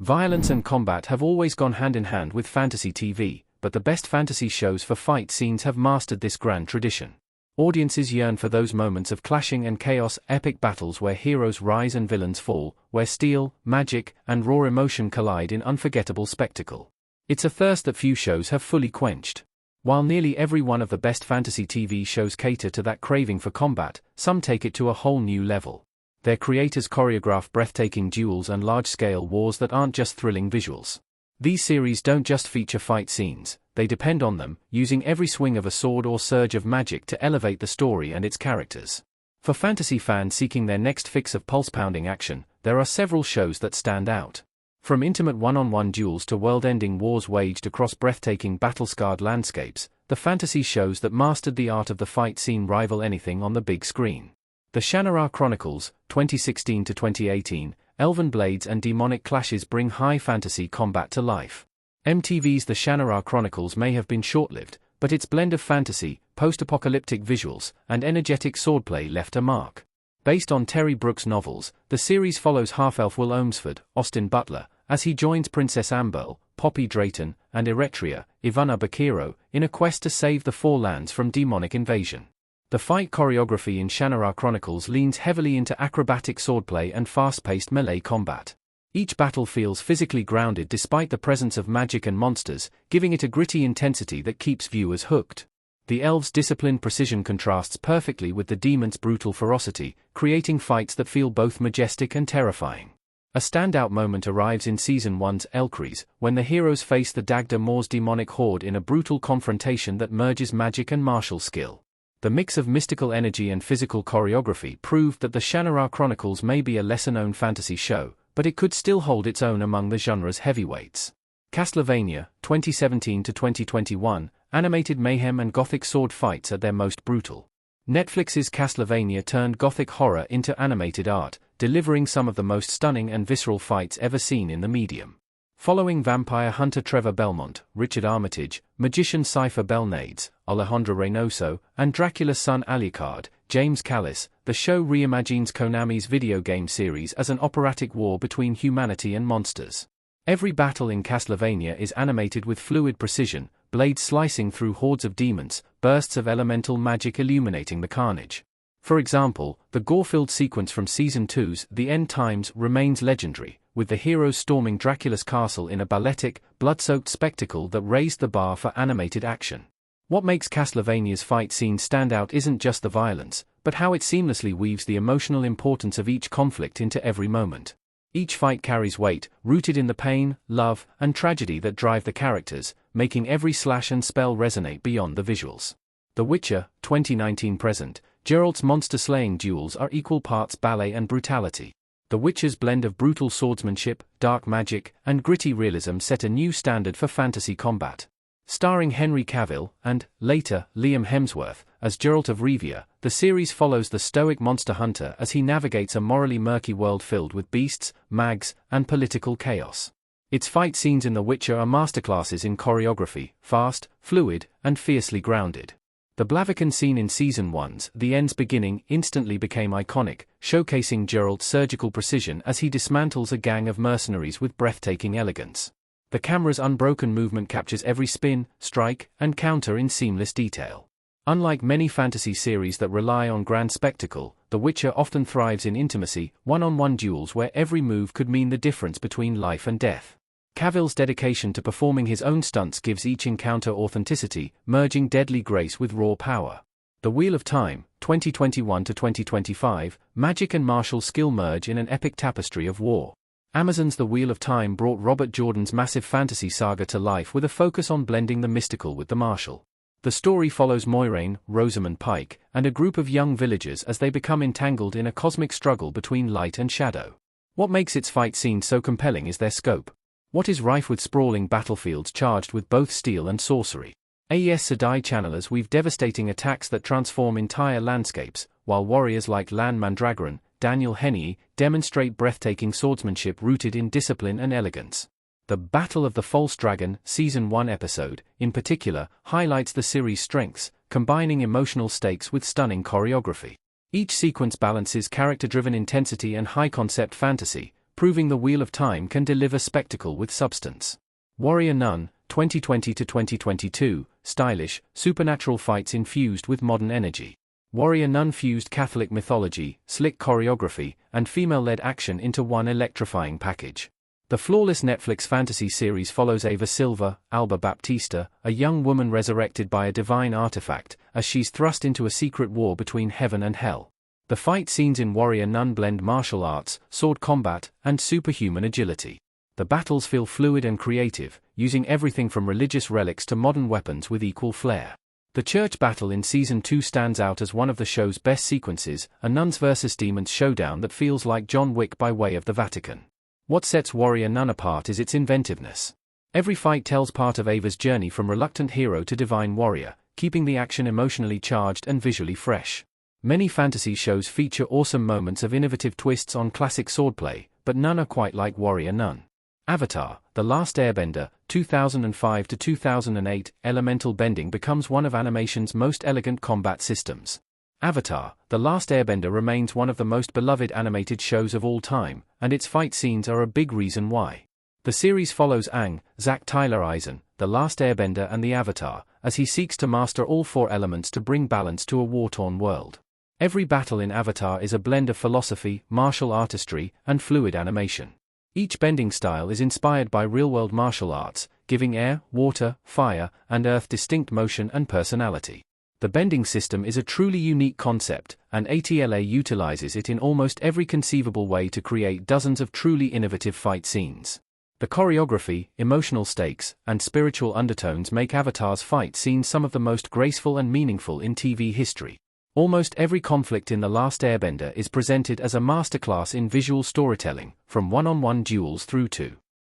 Violence and combat have always gone hand in hand with fantasy TV, but the best fantasy shows for fight scenes have mastered this grand tradition. Audiences yearn for those moments of clashing and chaos, epic battles where heroes rise and villains fall, where steel, magic, and raw emotion collide in unforgettable spectacle. It's a thirst that few shows have fully quenched. While nearly every one of the best fantasy TV shows cater to that craving for combat, some take it to a whole new level. Their creators choreograph breathtaking duels and large-scale wars that aren't just thrilling visuals. These series don't just feature fight scenes, they depend on them, using every swing of a sword or surge of magic to elevate the story and its characters. For fantasy fans seeking their next fix of pulse-pounding action, there are several shows that stand out. From intimate one-on-one duels to world-ending wars waged across breathtaking battle-scarred landscapes, the fantasy shows that mastered the art of the fight scene rival anything on the big screen. The Shannara Chronicles, 2016 to 2018, elven blades and demonic clashes bring high fantasy combat to life. MTV's The Shannara Chronicles may have been short-lived, but its blend of fantasy, post-apocalyptic visuals, and energetic swordplay left a mark. Based on Terry Brooks' novels, the series follows half-elf Will Ohmsford, Austin Butler, as he joins Princess Amberle, Poppy Drayton, and Eretria, Ivana Bakiro, in a quest to save the Four Lands from demonic invasion. The fight choreography in Shannara Chronicles leans heavily into acrobatic swordplay and fast-paced melee combat. Each battle feels physically grounded despite the presence of magic and monsters, giving it a gritty intensity that keeps viewers hooked. The elves' disciplined precision contrasts perfectly with the demons' brutal ferocity, creating fights that feel both majestic and terrifying. A standout moment arrives in Season 1's Elcries, when the heroes face the Dagda Moor's demonic horde in a brutal confrontation that merges magic and martial skill. The mix of mystical energy and physical choreography proved that the Shannara Chronicles may be a lesser-known fantasy show, but it could still hold its own among the genre's heavyweights. Castlevania, 2017 to 2021, animated mayhem and gothic sword fights at their most brutal. Netflix's Castlevania turned gothic horror into animated art, delivering some of the most stunning and visceral fights ever seen in the medium. Following vampire hunter Trevor Belmont, Richard Armitage, magician Cypher Belnades, Alejandro Reynoso, and Dracula's son Alucard, James Callis, the show reimagines Konami's video game series as an operatic war between humanity and monsters. Every battle in Castlevania is animated with fluid precision, blades slicing through hordes of demons, bursts of elemental magic illuminating the carnage. For example, the gore-filled sequence from Season 2's The End Times remains legendary, with the heroes storming Dracula's castle in a balletic, blood-soaked spectacle that raised the bar for animated action. What makes Castlevania's fight scenes stand out isn't just the violence, but how it seamlessly weaves the emotional importance of each conflict into every moment. Each fight carries weight, rooted in the pain, love, and tragedy that drive the characters, making every slash and spell resonate beyond the visuals. The Witcher, 2019-present, Geralt's monster-slaying duels are equal parts ballet and brutality. The Witcher's blend of brutal swordsmanship, dark magic, and gritty realism set a new standard for fantasy combat. Starring Henry Cavill, and, later, Liam Hemsworth, as Geralt of Rivia, the series follows the stoic monster hunter as he navigates a morally murky world filled with beasts, mags, and political chaos. Its fight scenes in The Witcher are masterclasses in choreography, fast, fluid, and fiercely grounded. The Blaviken scene in Season 1's The End's Beginning instantly became iconic, showcasing Geralt's surgical precision as he dismantles a gang of mercenaries with breathtaking elegance. The camera's unbroken movement captures every spin, strike, and counter in seamless detail. Unlike many fantasy series that rely on grand spectacle, The Witcher often thrives in intimacy, one-on-one duels where every move could mean the difference between life and death. Cavill's dedication to performing his own stunts gives each encounter authenticity, merging deadly grace with raw power. The Wheel of Time, 2021 to 2025, magic and martial skill merge in an epic tapestry of war. Amazon's The Wheel of Time brought Robert Jordan's massive fantasy saga to life with a focus on blending the mystical with the martial. The story follows Moiraine, Rosamund Pike, and a group of young villagers as they become entangled in a cosmic struggle between light and shadow. What makes its fight scenes so compelling is their scope. What is rife with sprawling battlefields charged with both steel and sorcery. Aes Sedai channelers weave devastating attacks that transform entire landscapes, while warriors like Lan Mandragoran, Daniel Henney, demonstrate breathtaking swordsmanship rooted in discipline and elegance. The Battle of the False Dragon, Season 1 episode, in particular, highlights the series' strengths, combining emotional stakes with stunning choreography. Each sequence balances character-driven intensity and high-concept fantasy, proving the Wheel of Time can deliver spectacle with substance. Warrior Nun, 2020 to 2022, stylish, supernatural fights infused with modern energy. Warrior Nun fused Catholic mythology, slick choreography, and female-led action into one electrifying package. The flawless Netflix fantasy series follows Ava Silva, Alba Baptista, a young woman resurrected by a divine artifact, as she's thrust into a secret war between heaven and hell. The fight scenes in Warrior Nun blend martial arts, sword combat, and superhuman agility. The battles feel fluid and creative, using everything from religious relics to modern weapons with equal flair. The church battle in Season 2 stands out as one of the show's best sequences, a nuns versus demons showdown that feels like John Wick by way of the Vatican. What sets Warrior Nun apart is its inventiveness. Every fight tells part of Ava's journey from reluctant hero to divine warrior, keeping the action emotionally charged and visually fresh. Many fantasy shows feature awesome moments of innovative twists on classic swordplay, but none are quite like Warrior Nun. Avatar, The Last Airbender, 2005 to 2008, elemental bending becomes one of animation's most elegant combat systems. Avatar, The Last Airbender remains one of the most beloved animated shows of all time, and its fight scenes are a big reason why. The series follows Aang, Zack Tyler Eisen, The Last Airbender and the Avatar, as he seeks to master all four elements to bring balance to a war-torn world. Every battle in Avatar is a blend of philosophy, martial artistry, and fluid animation. Each bending style is inspired by real-world martial arts, giving air, water, fire, and earth distinct motion and personality. The bending system is a truly unique concept, and ATLA utilizes it in almost every conceivable way to create dozens of truly innovative fight scenes. The choreography, emotional stakes, and spiritual undertones make Avatar's fight scenes some of the most graceful and meaningful in TV history. Almost every conflict in The Last Airbender is presented as a masterclass in visual storytelling, from one-on-one duels through to